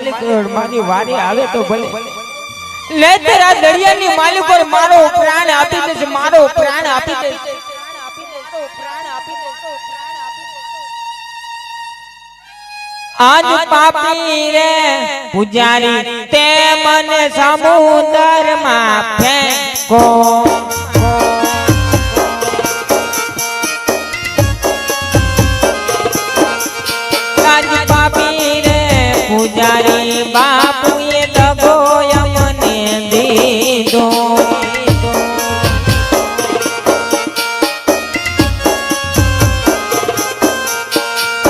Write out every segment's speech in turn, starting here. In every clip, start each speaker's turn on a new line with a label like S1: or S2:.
S1: માલિક મારી વારી આવે તો ભલે લેતર આ દરિયાની માલિક પર મારો પ્રાણ આપી દે, મારો પ્રાણ આપી દે। આજ પાપી રે પૂજારી તે મને સમુદ્ર માં ફેંકો, આજ પાપી રે પૂજારી બાપુએ દગો અમને દીધો।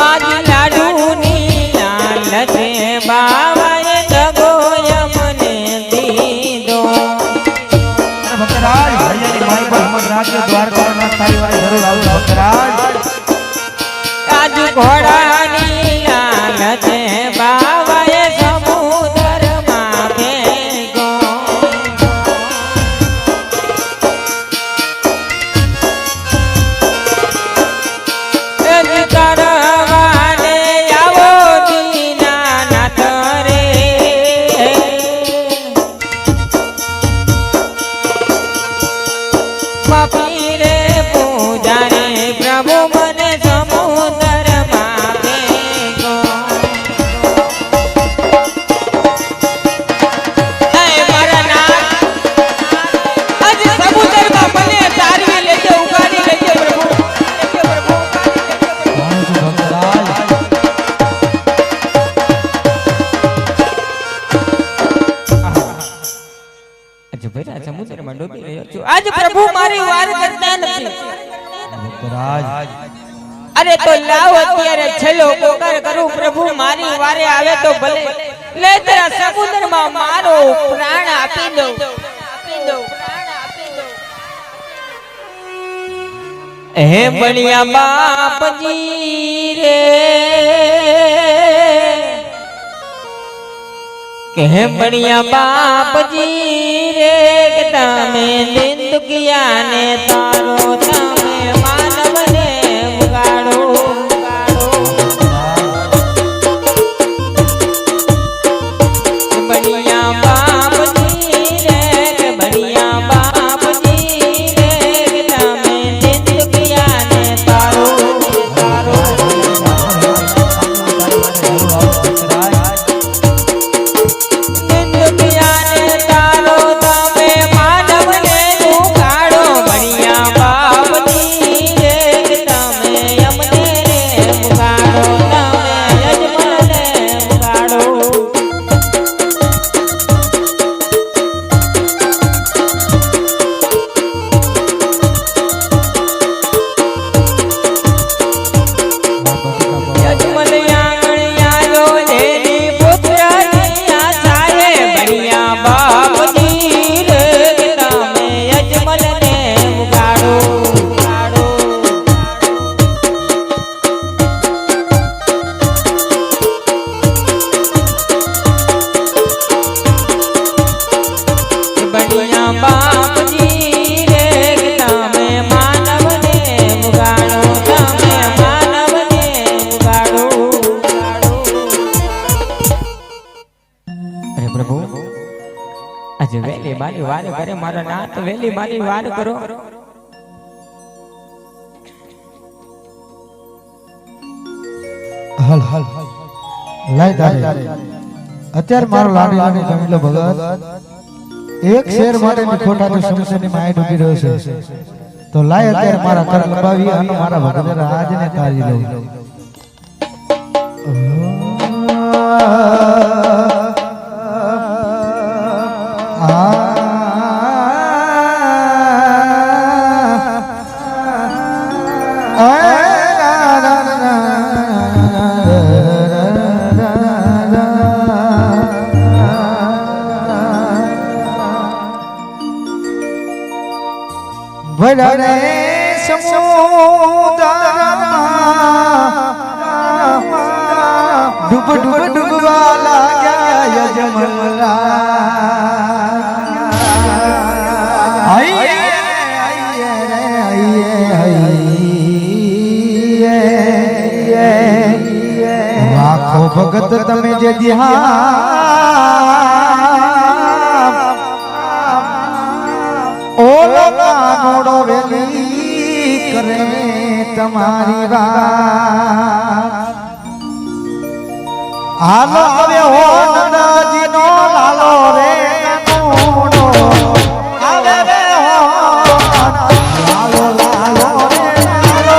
S1: આજ લાડુની લાલચે બાવાએ દગો અમને દીધો।
S2: ભક્તરાજ હરિયાની માઈ પર હમદ રાજ્ય દ્વારકાના તારી વાળી જરૂર આવજો ભક્તરાજ।
S1: આજ ઘોડાની લાલચે બાવાએ સમુદ્રમાં ફેંકો, કરવાને આવો દીનાનાથ રે, પાપી રે પૂજારે પ્રભુ મને સમુદ્રમાં ફેંકો। હે મારા નાથ, આજ સમુદ્રમાં મને તારવી લેજે, ઉગાડી લેજે પ્રભુ, સમુદ્રમાં ડૂબી રહ્યો છું। આજ પ્રભુ મારી વાર કરતા નથી
S2: ભક્તરાજ।
S1: અરે તો લાવ અત્યારે છેલ્લો પોકાર કરું, પ્રભુ મારી વારે આવે તો ભલે લે તેરા સમુદ્રમાં મારો પ્રાણ આપી દો। હે બળિયા બાપજી રે કે હે બળિયા બાપજી રે કે તમે નિંદકિયા ને તારો તમે માનવને ઉગાડો, બળિયા બાપજી રે કે બળિયા બાપજી રે કે તમે નિંદકિયા ને તારો વેલી મારી વાર કરે મારા નાથ, વેલી મારી વાર કરો।
S2: હલ હલ લાય તારે અત્યારે મારો લાડી લાડી જમીલો ભગત એક શેર માટે ખોટા તો સમસ્યાની માય ડૂબી રહ્યો છે, તો લાય અત્યારે મારા કર લંબાવી અને મારા ભગત રાજને તારી લઉં। ભલે સમુદ્રમાં ડૂબ ડૂબ ડૂબવા લાગ્યા યજમલા, લાખો ભગત તમે જે બેદિહા ઓલો કાનોડો વેલી કરે તમારી વાત હાલો આવે હો નંદજી નો લાલો રે કાનોડો આવે રે હો લાલો લાલો રે લાલો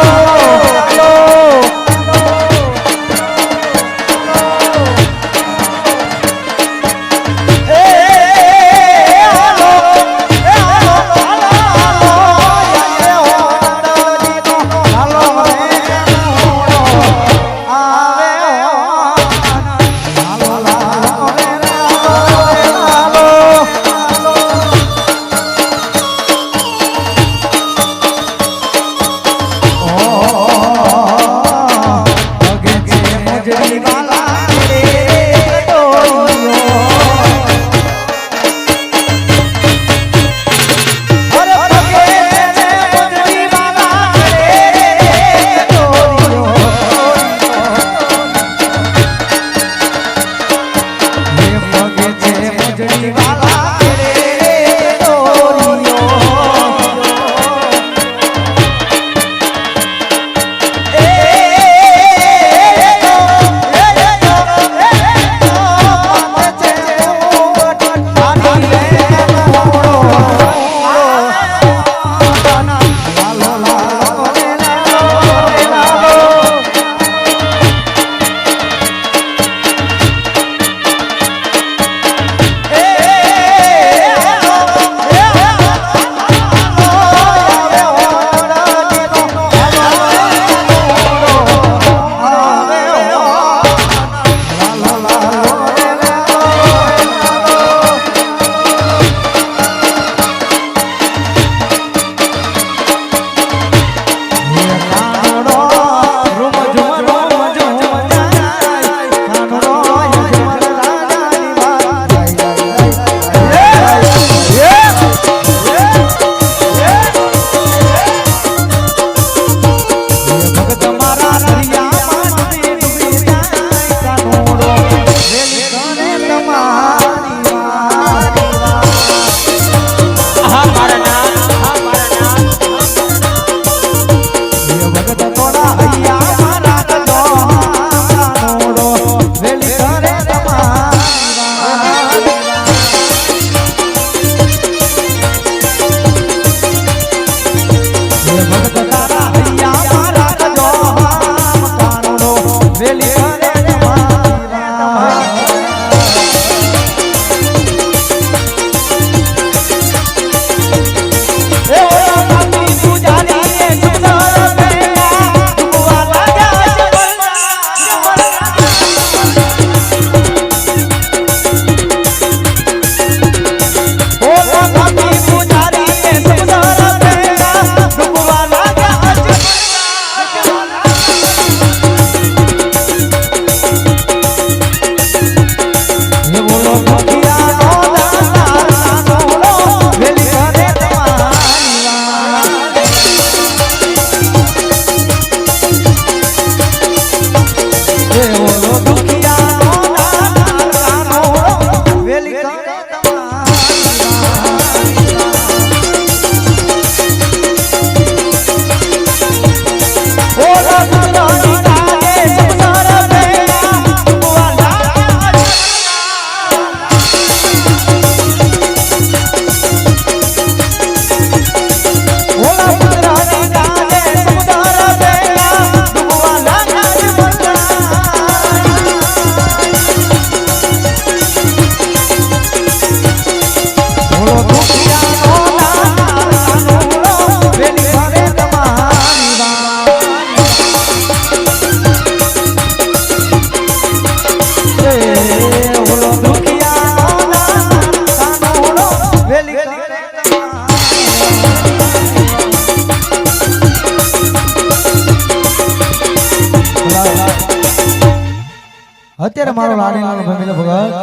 S2: અત્યારે મારો લાડીલાલ ભમીલો ભગત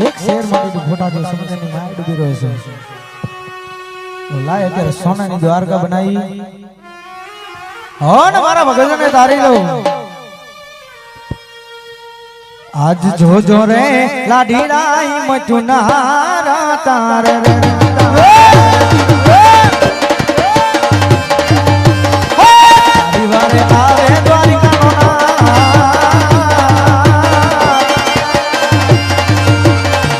S2: એક શેર માટે ફોટા જો સમજની માય ડૂબી રહ્યો છે તો લાય અત્યારે સોનાની દ્વારકા બનાવી હો ને મારા ભગતને તારી લઉં આજ જોજો રે લાડીડાઈ મચુનારા તાર રે દિવારે આવે દ્વારિકાનો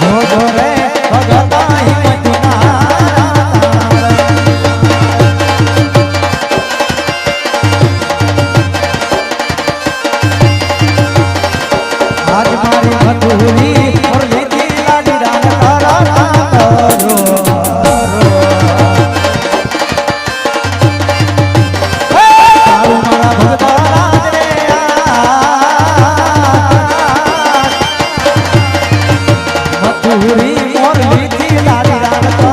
S2: જોજો રે ભગતાઈ મચુનારા આજ મારી મધુરી મુરલીથી લાડીડા તારા કરો તારું મારા ભગતા રાજ રે મધુરી મુરલીથી લાડીડા કરો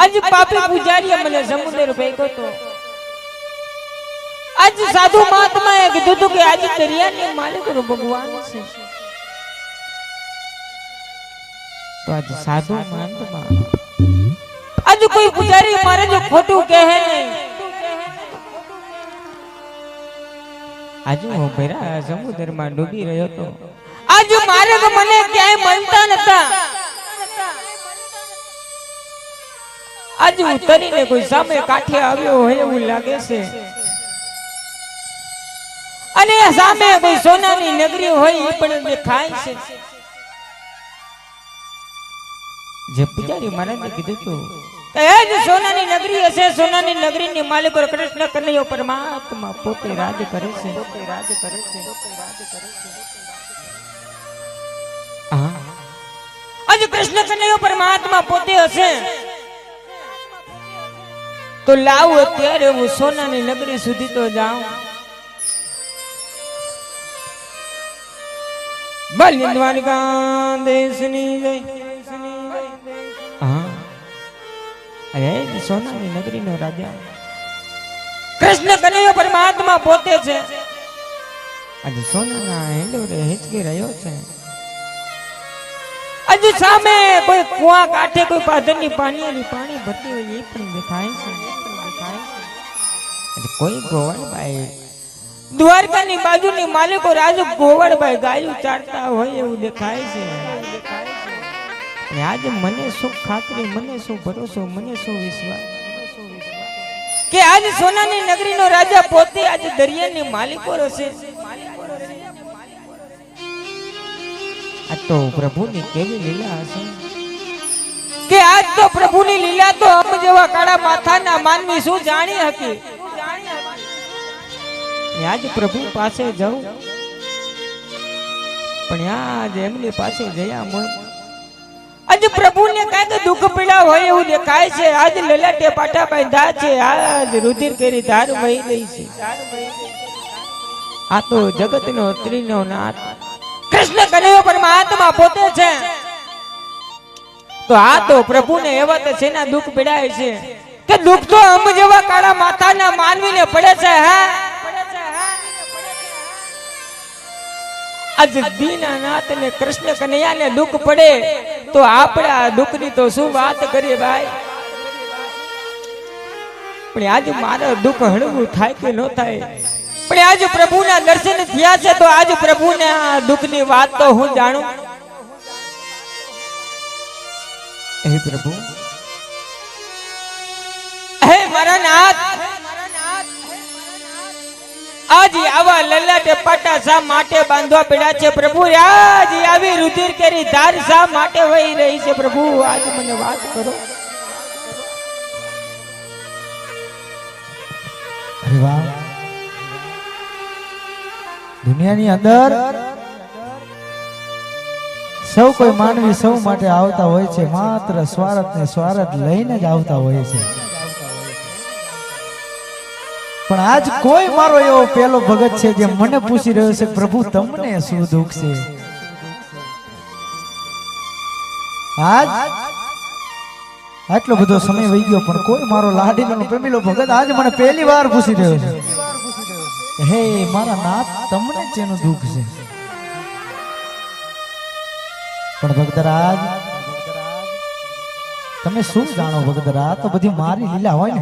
S1: આજ પાપી પૂજારીએ મને સમુદ્ર ભેગો તો આજ સાધુ મહાત્માએ કીધું હતું કે આજ દરિયાની માલિકનો ભગવાન છે તો આજ સાધુ મહાત્મા આજ કોઈ પૂજારી મારે જો ખોટું કહે નહીં આજ હું ભેરા સમુદ્રમાં ડૂબી રહ્યો તો આજ મારે તો મને ક્યાંય મળતા નતા આજ ઉતરીને કોઈ સામે કાંઠે આવ્યો હોય એવું લાગે છે અને સામે કોઈ સોનાની નગરી હોય એ પણ દેખાય છે જે પૂજારી મહારાજે કીધું હતું કે એ જ સોનાની નગરી હશે સોનાની નગરીની માલિક કૃષ્ણ કનૈયો પરમાત્મા પોતે રાજ કરે છે આજ કૃષ્ણ કનૈયો પરમાત્મા પોતે હશે તો લાવ અત્યારે હું સોનાની નગરી સુધી તો જાઉં બલિ દ્વારકા દેશની જય હા અરે સોનાની નગરીનો રાજા કૃષ્ણ કનૈયો પરમાત્મા પોતે છે આજે સોનાના હેંડોરે હિંચકી રહ્યો છે આજે સામે કોઈ કુવા કાંઠે કોઈ પાદરની પાણી ભરતી હોય એ પણ દેખાય છે કોઈ ગોવળભાઈ દ્વારકાની બાજુની માલિકો રાજુ ગોવળભાઈ ગાયું ચારતા હોય એવું દેખાય છે અને આજે મને શું ખાતરી મને શું ભરોસો મને શું વિશ્વાસ કે આજ સોનાની નગરીનો રાજા પોતે આજે દરિયાની માલિકો હશે આ તો પ્રભુની કેવી લીલા હશે કે આજ તો પ્રભુની લીલા તો અમ જેવા કાળા માથાના માનવી શું જાણી હતી આજ પ્રભુ પાસે જાઉં પણ આજ એમની પાસે જયા મન આજ પ્રભુને કાંઈક દુઃખ પીડા હોય એવું દેખાય છે આજ લલાટે પાટા બાંધ્યા છે આજ રુધિર કેરી ધાર વહી રહી છે આ તો જગતનો ત્રિનો નાથ કૃષ્ણ કનૈયો પરમાત્મા પોતે છે તો આ તો પ્રભુને એવા તો સેના દુઃખ પીડાય છે કે દુઃખ તો અમ જેવા કાળા માથાના માનવીને પડે છે હા આજ દીનાનાથ ને કૃષ્ણ કનૈયાને દુઃખ પડે તો આપણા દુઃખની તો શું વાત કરીએ ભાઈ પણ આજ મારા દુઃખ હળવું થાય કે ન થાય પણ આજ પ્રભુના દર્શન થયા છે તો આજ પ્રભુને આ દુઃખની વાત તો હું જાણું હે પ્રભુ હે મારા નાથ આજ આવા લલાટે પાટા શા માટે બાંધવા પડ્યા છે પ્રભુ આજ આવી રુધિર કેરી ધાર શા માટે વહી રહી છે પ્રભુ આજ મને વાત કરો
S2: અરે વાહ દુનિયાની અંદર સૌ કોઈ માનવી સૌ માટે આવતા હોય છે માત્ર સ્વાર્થ ને સ્વાર્થ લઈને જ આવતા હોય છે પણ આજ કોઈ મારો એવો પેલો ભગત છે જે મને પૂછી રહ્યો છે પ્રભુ તમને શું દુઃખ છે આજ આટલો બધો સમય વહી ગયો પણ કોઈ મારો લાડીનો પ્રેમીલો ભગત આજ મને પહેલી વાર પૂછી રહ્યો છે હે મારા નાથ તમને જેનું દુઃખ છે પણ ભક્તરાજ તમે શું જાણો ભક્તરાજ, તો બધી મારી લીલા હોય ને.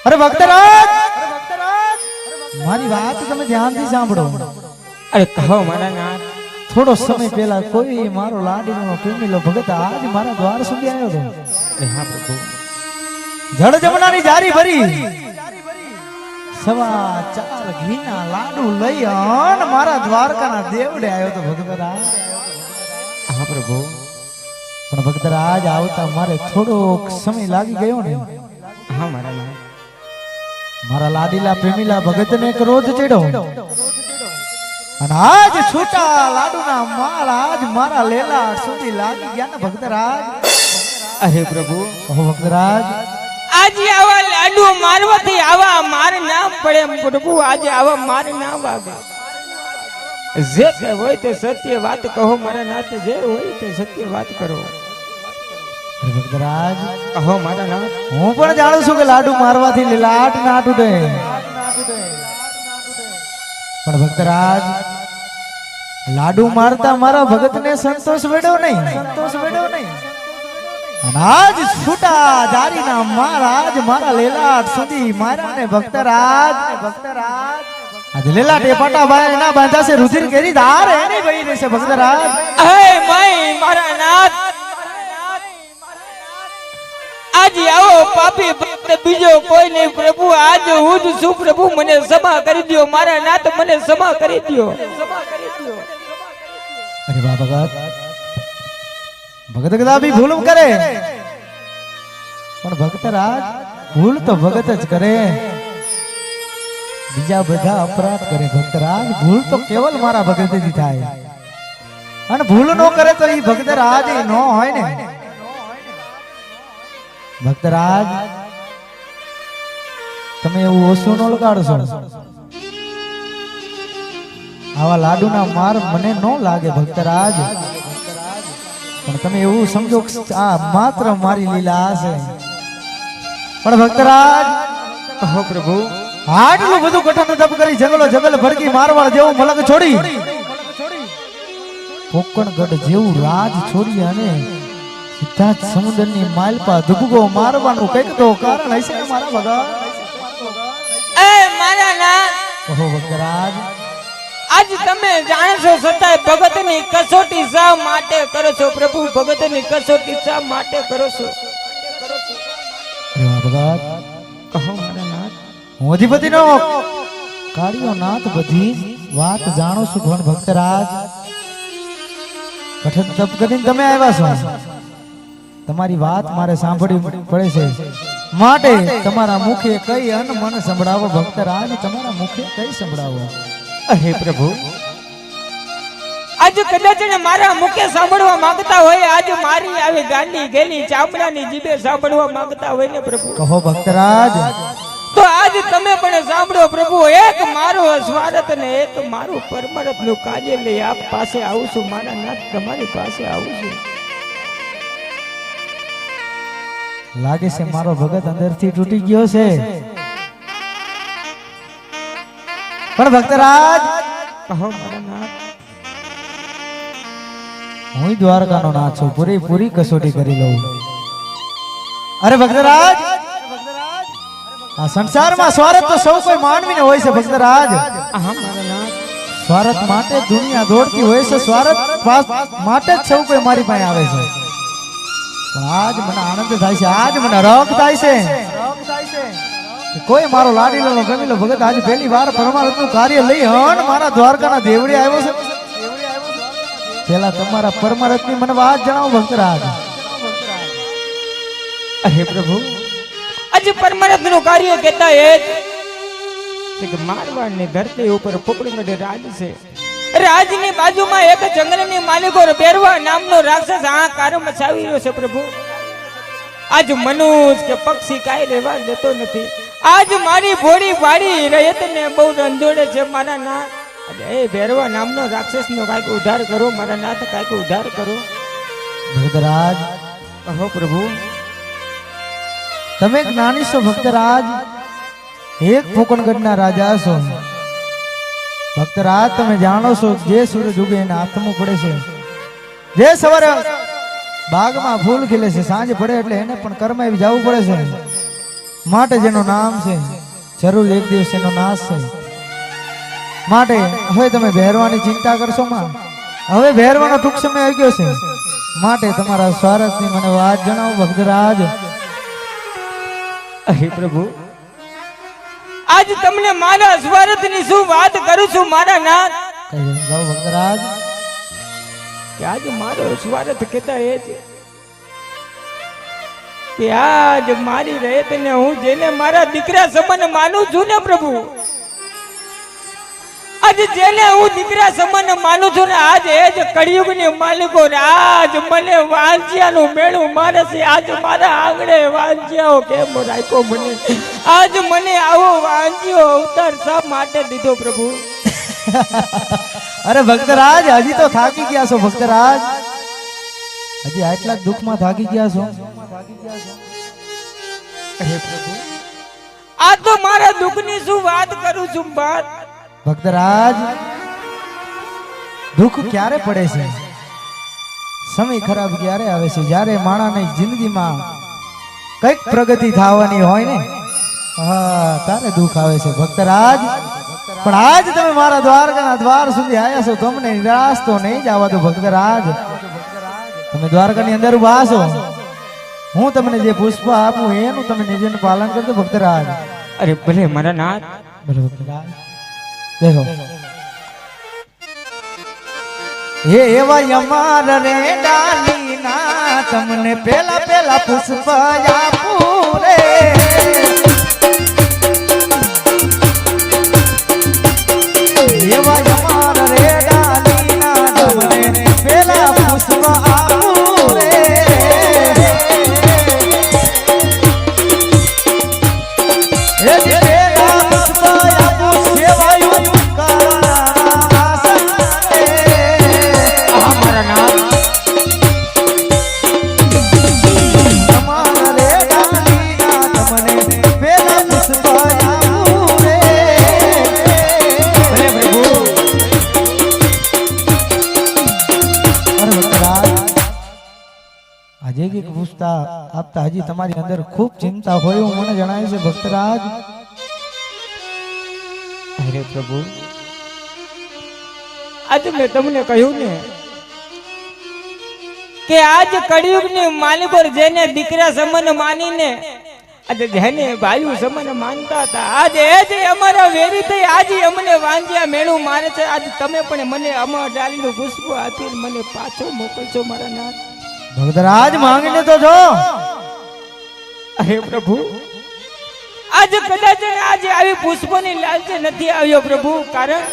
S2: અરે ભક્તરાજ મારી વાત તમે ધ્યાનથી સાંભળો.
S1: અરે કહો મારા નાથ.
S2: થોડો સમય પહેલા કોઈ મારો લાડીનો પ્રેમીલો ભગત આજ મારા દ્વાર સુધી આવ્યો હતો.
S1: અરે હા પ્રભુ.
S2: જળ જમનાની જારી ભરી 4.25 ઘીના લાડુ લઈ અને મારા દ્વારકાના દેવડે આવ્યો તો ભક્તરાજ.
S1: હા પ્રભુ.
S2: પણ ભક્તરાજ આવતા મારે થોડોક સમય લાગી ગયો ને.
S1: હા મારા નાથ.
S2: મારા લાડીલા પ્રેમીલા ભગતને ક્રોધ ચડ્યો અને આજ છૂટા લાડુના માળ આજ મારા લેલા સુધી લાગી ગયા ને ભક્તરાજ.
S1: અરે પ્રભુ.
S2: ઓહો ભક્તરાજ
S1: આજે આવા લાડુ મારવાથી આવા માર ના પડે પ્રભુ. આજે આવા માર ના વાગે. જે કઈ હોય તે સત્ય વાત કહો મારા નાથ. જે હોય તે સત્ય વાત કરો.
S2: અરે ભક્તરાજ
S1: કહો મારા નાથ.
S2: હું પણ જાણું છું કે લાડુ મારવાથી લીલાટ ના તૂટે, પણ ભક્તરાજ લાડુ મારતા મારા ભગતને સંતોષ વેડ્યો નહીં. અને આજ છૂટા જારીના માર આજ મારા લેલાટ સુધી માર્યા ને ભક્તરાજ. આજ લેલાટ એ પાટા ભાઈ ના બાંધાશે રુધિર કેરી ધાર એની વહી રહેશે ભક્તરાજ.
S1: હે માય મારા નાથ. આજે આવો પાપી ભક્ત બીજો કોઈ નહીં પ્રભુ. આજ હું જ છું પ્રભુ. મને ક્ષમા કરી દો મારા નાથ. મને ક્ષમા કરી દો.
S2: અરે બા ભગત કદાપી ભૂલ કરે, પણ ભક્તરાજ ભૂલ તો ભગત જ કરે, બીજા બધા અપરાધ કરે. ભક્તરાજ ભૂલ તો કેવલ મારા ભગતથી થાય, અને ભૂલ નો કરે તો એ ભક્તરાજ ન હોય ને. ભક્તરાજ તમે એવું ઓછું ન લગાડશો. આવા લાડુના માર મને ન લાગે ભક્તરાજ, પણ તમે એવું સમજો આ માત્ર મારી લીલા છે. પણ ભક્તરાજ
S1: કહો પ્રભુ.
S2: આટલું બધું કઠણ તપ કરી જંગલો જંગલ ભડકી મારવાડ જેવું મલક છોડી, કોકણગઢ જેવું રાજ છોડી અને સીધા જ સમુદ્રની માલપા દુબગો મારવાનું કઈક તો કારણ હશે ને મારા ભગત.
S1: એ મારા નાથ.
S2: કહો ભક્તરાજ.
S1: આજ તમે જાણશો છતાંય ભગતની કસોટી શા માટે કરો છો પ્રભુ? ભગતની કસોટી શા માટે કરો છો?
S2: ભગત
S1: કહો મારા નાથ.
S2: હું અધિપતિનો કાળિયો નાથ બધી વાત જાણું છું, પણ ભક્તરાજ કઠણ તપ કરીને તમે આવ્યા છો, તમારી વાત મારે સાંભળવી પડે છે, માટે તમારા મુખે કઈ અન મન સંભળાવો ભક્તરાજ. તમારા મુખે કઈ સંભળાવો.
S1: અહે પ્રભુ. આજ કદાચ મારા મુખે સાંભળવા માંગતા હોય, આજ મારી આવી ગાંડી ગેલી ચામડાની જીભે સાંભળવા માંગતા હોય ને પ્રભુ,
S2: કહો ભક્તરાજ.
S1: તો આજ તમે પણ સાંભળો પ્રભુ. એક મારો સ્વાર્થ ને એક મારું પરમાર્થ નું કાર્ય લઈ આપ પાસે આવું છું મારા નાથ. તમારી પાસે આવું છું.
S2: લાગે છે મારો ભગત અંદરથી તૂટી ગયો છે, પણ ભક્તરાજ
S1: કહો મારા નાથ.
S2: હું દ્વારકાનો નાથ છું, પૂરી કસોટી કરી લઉં. અરે ભક્તરાજ આ સંસારમાં સ્વાર્થ તો સૌ કોઈ માનવીને હોય છે ભક્તરાજ. સ્વાર્થ માટે દુનિયા દોડતી હોય છે, સ્વાર્થ માટે જ સૌ કોઈ મારી પાસે આવે છે. પણ આજ મને આનંદ થાય છે, આજ મને રખ થાય છે કે કોઈ મારો લાડીલો ગમીલો ભગત આજ પહેલી વાર પરમાર્થનું કાર્ય લઈ હન મારા દ્વારકાના દેવડે આવ્યો છે. પેલા તમારા પરમાર્થની મને વાત જણાવો ભક્તરાજ.
S1: અરે પ્રભુ. આજે પરમાર્થનું કાર્ય કહેતા એ કે મારવાડની ધરતી ઉપર પોકળગઢ રાજ છે. રાજની બાજુમાં એક જંગલની માલિકો બેરવા નામનો રાક્ષસ આ કારમ મચાવી રહ્યો છે પ્રભુ. આજ મનુષ્ય કે પક્ષી કાઈ રહેવા દેતો નથી. આજ મારી ભોળી ભાડી રયતને બહુ રંજોડે છે મારા નાથ. એ બેરવા નામનો રાક્ષસનો કાંઈક ઉદ્ધાર કરો મારા નાથ. કાંઈક ઉદ્ધાર કરો
S2: ભક્તરાજ.
S1: કહો પ્રભુ.
S2: તમે જ્ઞાની છો ભક્તરાજ, એક પોકણગઢના રાજા છો, ભક્તરાજ તમે જાણો છો જે સૂરજ ઉગે એને હાથમાં પડે છે, જે સવારે બાગમાં ફૂલ ખીલે છે સાંજ પડે એટલે એને પણ કરમાવી જવું પડે છે. માટે જેનું નામ છે જરૂર એક દિવસ એનો નાશ છે. માટે હવે તમે ભેરવાની ચિંતા કરશો માં, હવે ભેરવાનો ટૂંક સમય આવી ગયો છે. માટે તમારા સ્વાર્થની મને વાત જણાવો ભક્તરાજ.
S1: અહે પ્રભુ, આજ તમને મારા સ્વાર્થની શું વાત કરું છું મારા નાથ.
S2: કઈ જાઓ ભક્તરાજ.
S1: કે આજ મારો સ્વાર્થ કહેતા એ છે કે આજ મારી રહેતને હું જેને મારા દીકરા સમાન માનું છું ને પ્રભુ, આજ જેને હું દીકરા સમાન માનું છું ને, આજ એ જ કળિયુગની માલિકો ને આજ મને વાંજિયાનું મેળું મારે છે. આજ મારા આંગણે વાંજિયાઓ કેમ રાખ્યો મને, આજ મને આવો વાંજિયો અવતાર શા માટે દીધો પ્રભુ.
S2: અરે ભક્તરાજ હજી તો થાકી ગયા છો ભક્તરાજ, હજી આટલા જ દુઃખમાં થાકી ગયા છો.
S1: અરે પ્રભુ, આ તો મારા દુઃખની શું વાત કરું છું બાત.
S2: ભક્તરાજ દુઃખ ક્યારે પડે છે, સમય ખરાબ ક્યારે આવે છે, જ્યારે માણસની જિંદગીમાં કઈક પ્રગતિ થવાની હોય ને, હા તારે દુઃખ આવે છે ભક્તરાજ. પણ આજ તમે મારા દ્વારકાના દ્વાર સુધી આવ્યા છો, તમને નિરાશ તો નહીં જ આવવા દો ભક્તરાજ. તમે દ્વારકાની અંદર ઉભા છો, હું તમને જે પુષ્પ આપું એનું તમે નિજનું પાલન કરજો ભક્તરાજ.
S1: અરે ભલે મારા નાથ.
S2: ભલે ભક્તરાજ. દેખો હે એવા યમાર રે ડાલીના તમને પેલા પેલા પુષ્પ આપું રે. એવા યમાર રે ડાલીના તમને પેલા પુષ્પ આપું રે. હે પેલા પુષ્પ આપું સેવાયું આપતા હજી તમારી અંદર ખૂબ ચિંતા હોય એવું મને જણાય છે ભક્તરાજ.
S1: અરે પ્રભુ, આજે મેં તમને કહ્યું ને કે આજ કળિયુગની માલિકો જેને દીકરા સમાન માનીને, આજે જેને ભાઈઓ સમાન માનતા હતા, આજે એ જ અમારા વેરી થઈ આજે અમને વાંજ્યા મેળું મારે છે. આજે તમે પણ મને અમર ડાલીનું પુષ્પ આપીને મને પાછો મોકલશો મારા નાથ.
S2: ભક્તરાજ માંગીને તો જો.
S1: અરે પ્રભુ, આજ કદાચ આજે આવી પુષ્પોની લાલચ નથી આવ્યો પ્રભુ, કારણ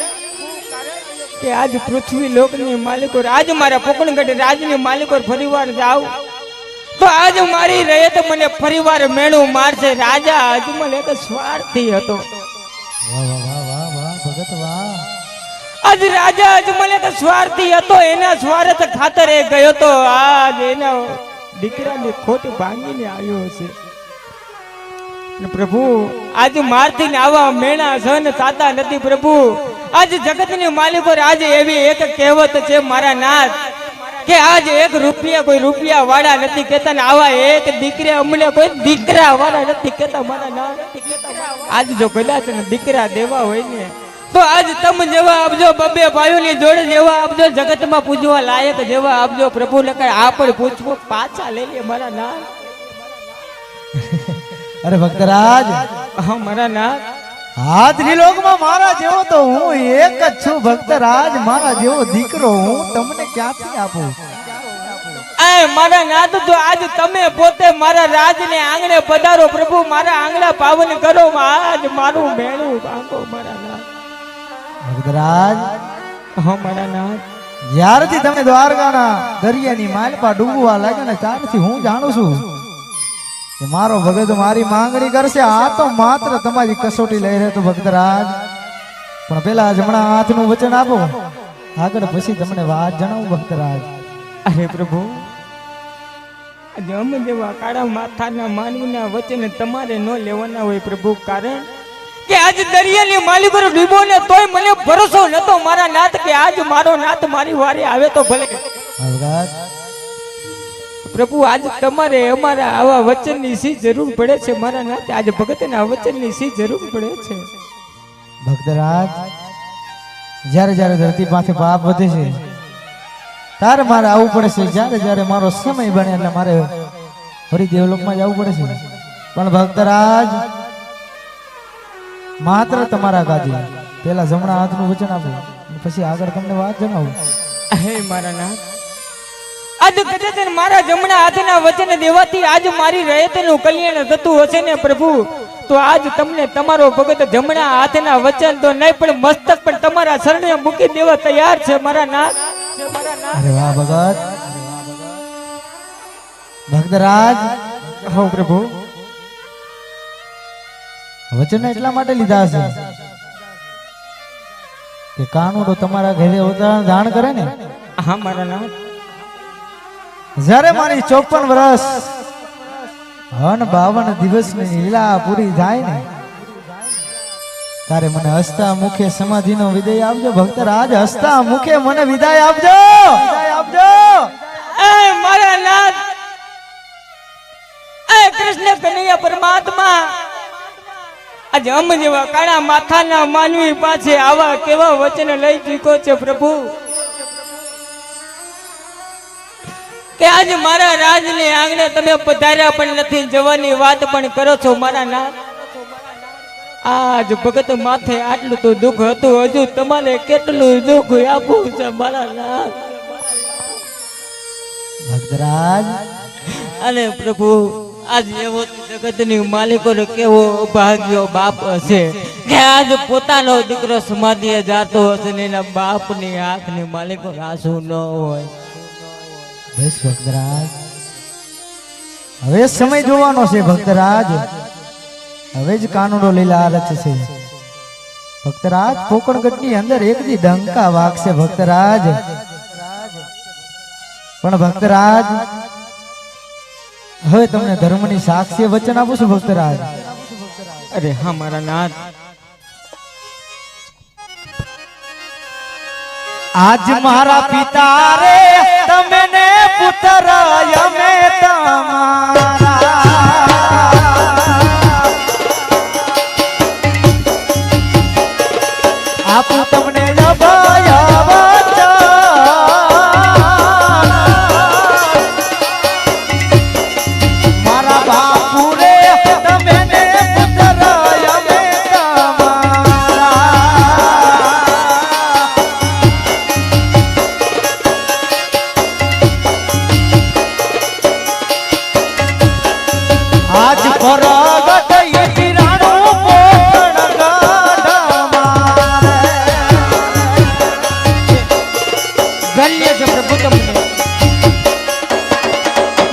S1: કે આજ પૃથ્વી લોકની માલિકો, આજ મારા પોકણગઢ રાજની માલિકો ફરીવાર જાવ તો આજ મારી રહે તો મને ફરીવાર મેળું મારશે. રાજા અજમલ એક સ્વાર્થી હતો.
S2: વાહ વાહ વાહ વાહ ભગત વાહ.
S1: આજ રાજા અજમલ એક સ્વાર્થી હતો, એના સ્વાર્થ ખાતર એ ગયો તો આજ એના દીકરાની ખોટ ભાંગીને આવ્યો છે. પ્રભુ આજ મારથી ને આવા મેણા સહન થતા નથી પ્રભુ. આજ જગતની માલિકો આજે એવી એક કહેવત છે મારા નાથ કે આજ એક રૂપિયા કોઈ રૂપિયા વાળા નથી કહેતા ને આવા એક દીકરા અમને કોઈ દીકરા વાળા નથી કહેતા મારા નાથ. આજ જો કદાચ દીકરા દેવા હોય ને તો આજ તમે જેવા આપજો, બબે ભાઈઓની જોડે જેવા આપજો, જગતમાં પૂજવા લાયક જેવા આપજો પ્રભુ. નકર આ પણ પૂછવું પાછા લઈ લે મારા નાથ.
S2: અરે ભક્તરાજ,
S1: હા મારા નાથ.
S2: આ ત્રિલોકમાં મારા જેવો તો હું એક જ છું ભક્તરાજ. મારા જેવો દીકરો હું તમને ક્યાંથી આપું.
S1: મારા નાથ તો આજ તમે પોતે મારા રાજને આંગણે પધારો પ્રભુ, મારા આંગણા પાવન કરો, આજ મારું મેળું ભાંગો મારા નાથ.
S2: ભક્તરાજ,
S1: હા મારા નાથ.
S2: જ્યારથી તમે દ્વારકાના દરિયાની માલપા ડૂબવા લાગ્યા ને ત્યારથી હું જાણું છું કે મારો ભગત મારી માંગણી કરશે. આ તો માત્ર તમારી કસોટી લઈ રહ્યો તો ભક્તરાજ. પણ પેલા જમણા હાથનું વચન આપો, આગળ પછી તમને વાત જણાવું ભક્તરાજ.
S1: અરે પ્રભુ, જમ જેવા કાળા માથાના માનવીના વચન તમારે ન લેવાના હોય પ્રભુ, કારણ કે આજ દરિયાની માલિકો ડૂબો ને તોય મને ભરોસો નતો મારા નાથ કે આજ મારો નાથ મારી વારે આવે તો ભલે.
S2: ભગત
S1: પ્રભુ આજ તમારે અમારા આવા વચનની સી જરૂર પડે છે મારા નાથ. આજ ભગતના વચનની સી જરૂર પડે છે.
S2: ભક્તરાજ જ્યારે જ્યારે ધરતી પાસે પાપ વધે છે તારે મારે આવવું પડે છે. જ્યારે જ્યારે મારો સમય બને એટલે મારે ફરી દેવલોકમાં જવું પડે છે. પણ ભક્તરાજ માત્ર તમારા ગાદી પેલા જમણા હાથનું વચન આપો પછી આગળ તમને વાત જણાવું.
S1: હે મારા નાથ, આજ કદાચ મારા જમણા હાથના વચન દેવાથી આજ મારી રયતનું કલ્યાણ થતું હશે ને પ્રભુ, તો આજ તમને તમારો ભગત જમણા હાથના વચન તો નહીં પણ મસ્તક પણ તમારા શરણે મૂકી દેવા તૈયાર છે મારા નાથ.
S2: અરે વાહ ભગત. ભક્તરાજ
S1: હો પ્રભુ,
S2: વચન એટલા માટે લીધા છે કે કાનુડો તમારા ઘરે અવતરણ ધારણ કરે ને,
S1: હા મારા નાથ,
S2: જ્યારે મારી 54 વર્ષ અને 52 દિવસની લીલા પૂરી થાય ને ત્યારે મને હસતા મુખે સમાધિનો વિદાય આપજો. ભક્તરાજ હસતા મુખે મને વિદાય આપજો.
S1: એ મારા નાથ, એ કૃષ્ણ કનૈયા પરમાત્મા આજ અમ જેવા કાળા માથાના માનવી પાસે આવા કેવા વચન લઈ ચૂક્યો છે પ્રભુ કે આજ મારા રાજને આંગણે તમે પધાર્યા પણ નથી, જવાની વાત પણ કરો છો મારા નાથ. આજ ભગત માથે આટલું તો દુઃખ હતું, હજુ તમારે કેટલું દુઃખ આપવું છે મારા નાથ.
S2: ભક્તરાજ
S1: અને પ્રભુ આજ એવો જગતની માલિકો કેવો ભાગ્યો બાપ હશે કે આજ પોતાનો દીકરો સમાધિએ જાતો હશે ને એના બાપની આંખની માલિકો આંસુ ન હોય.
S2: બસ ભક્તરાજ હવે સમય જોવાનો છે. ભક્તરાજ હવે જ કાનુડો લીલા રચશે. ભક્તરાજ પોકણગઢની અંદર એક દી ડંકા વાગશે ભક્તરાજ. પણ ભક્તરાજ હવે તમને ધર્મની સાક્ષી વચન આપું છું ભક્તરાજ.
S1: અરે હા મારા નાથ,
S2: આજ મારા પિતા રે તમે ને પુત્ર અમે તમારા આપું તમને અભય વચન. મારા બાપુ રે તમે ને પુત્ર અમે તમારા આજ પરગટ ઈરાણું પોકણ
S1: ધન્ય છે પ્રભુ તમને.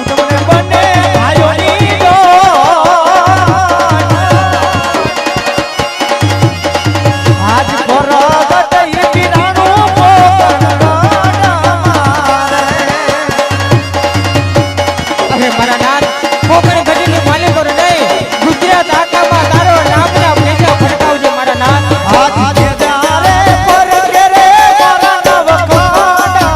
S2: તમને બને ભાઈઓની દોડ. આજ પરગટ ઈરાણું પોકણ
S1: અરે મારા નાથ, કોકણ ગઢની માલિકો નહીં, ગુજરાત આખામાં તારો નામના ભેગા ફરકાવજે મારા નાથ.
S2: આજ ત્યારે પર કરે મારા નવખાડા.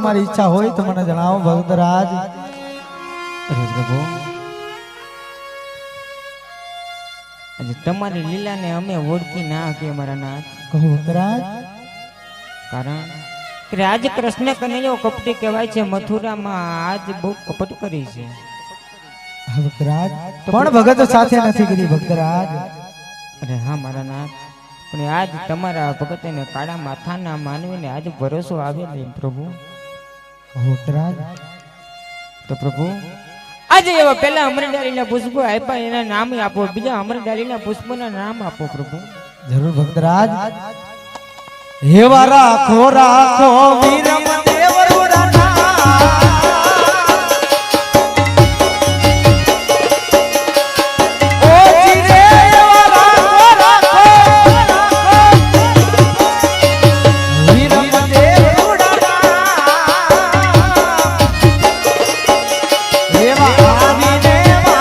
S2: તમારી ઈચ્છા હોય તો મને જણાવો ભક્તરાજ.
S1: અરે પ્રભુ, આજે તમારી લીલાને અમે ઓળખી ના શકીએ મારા નાથ.
S2: કહો ભક્તરાજ.
S1: કારણ કે આજ કૃષ્ણ કનૈયો કપટી કહેવાય છે. મથુરામાં આજ બહુ કપટ કરી છે.
S2: હા ભક્તરાજ, પણ ભગત સાથે નથી કરી ભક્તરાજ.
S1: અરે હા મારા નાથ, પણ આજ તમારા ભગતને કાળા માથાના માનવીને આજ ભરોસો આવે નહીં પ્રભુ.
S2: કહો ભક્તરાજ.
S1: તો પ્રભુ, આજે એવા પહેલા અમરડાલીના પુષ્પો આપ્યા, એના નામ આપો. બીજા અમરડાલીના પુષ્પોના નામ આપો પ્રભુ.
S2: જરૂર ભક્તરાજ. એવા રાખો રાખો વીરમ દેવરુડાના. ઓ જીરે એવા રાખો રાખો વીરમ દેવરુડાના. એવા આવીને વાદિયાને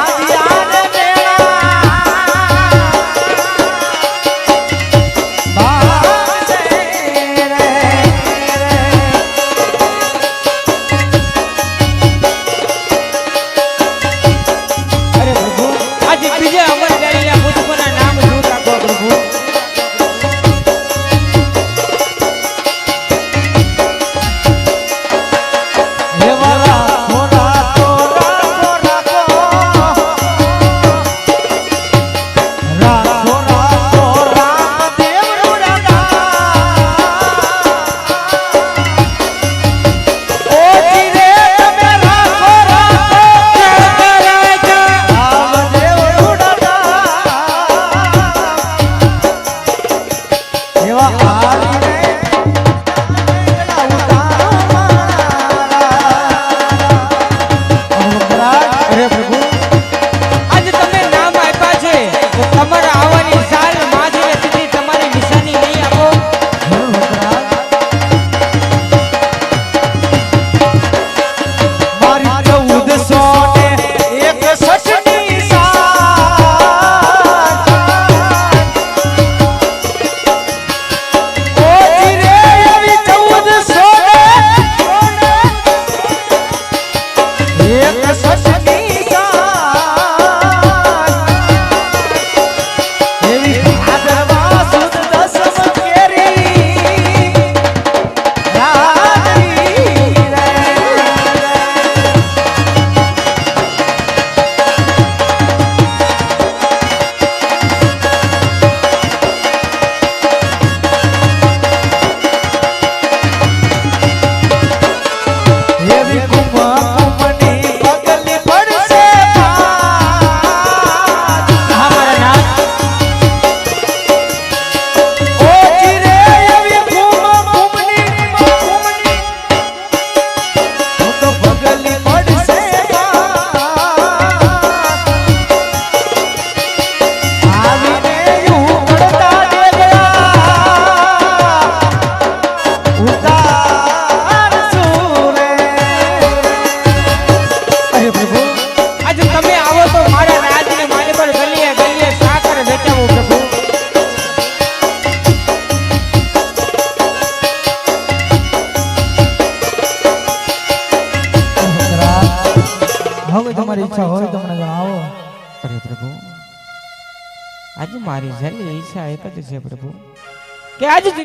S2: તમારી ઈચ્છા હોય તો મને જણાવો.
S1: અરે પ્રભુ, આજે મારી છેલ્લી ઈચ્છા એક જ છે પ્રભુ, કે આજે